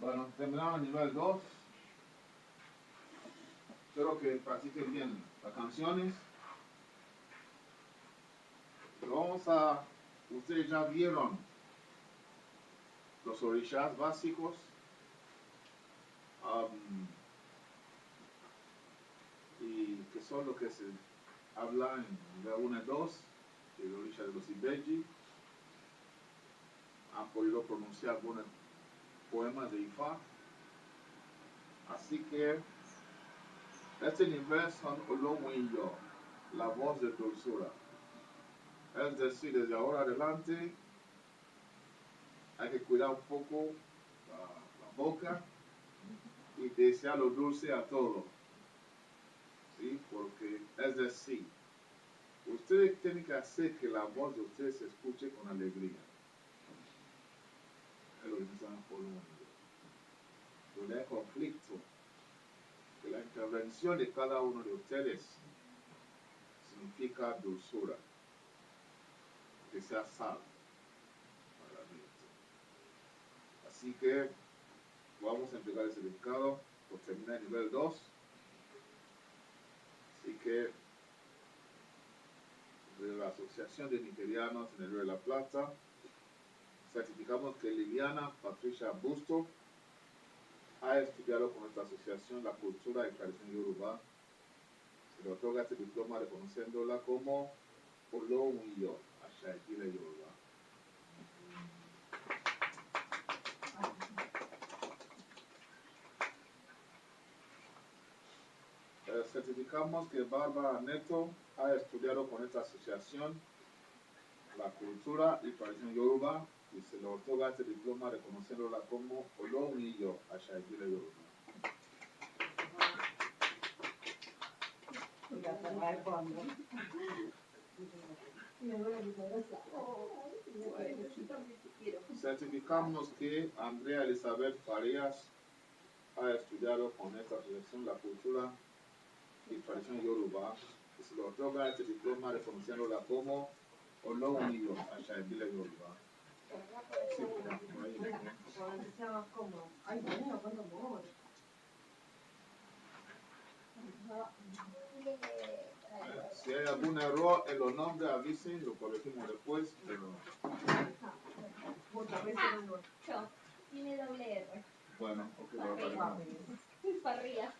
Bueno, terminamos el nivel 2. Espero que practiquen bien las canciones. Ustedes ya vieron los orishas básicos. Y que son lo que se habla en nivel 1 y 2, el orisha de los Ibeji. Han podido pronunciar algunos poemas de Ifá. Así que este nivel son Olomu y yo, la voz de dulzura. Es decir, desde ahora adelante hay que cuidar un poco la boca y desear lo dulce a todo. ¿Sí? Porque es decir, ustedes tienen que hacer que la voz de ustedes se escuche con alegría. Es lo que están Olomu. Donde hay conflicto, que la intervención de cada uno de ustedes significa dulzura, que sea sal para mí. Así que vamos a entregar ese dedicado por terminar el nivel 2. Así que de la Asociación de Nigerianos en el Río de la Plata, certificamos que Liliana Patricia Busto ha estudiado con nuestra asociación la cultura y tradición yoruba. Se le otorga este diploma reconociéndola como Olomuiyo, Asha Ìbílẹ̀ Yoruba. Certificamos que Bárbara Neto ha estudiado con esta asociación la cultura y tradición yoruba y se le otorga este diploma reconociéndola como Olomuiyo, Asha Ìbílẹ̀ Yoruba. Certificamos que Andrea Elizabeth Farías ha estudiado con esta asociación la cultura y tradición yoruba y se le otorga este diploma reconociéndola como Olomuiyo, Asha Ìbílẹ̀ Yoruba. Sí, por ahí. Si hay algún error en los nombres, avisen, lo corregimos después, pero... Tiene doble R. Bueno, ok, lo arreglamos. Parrilla.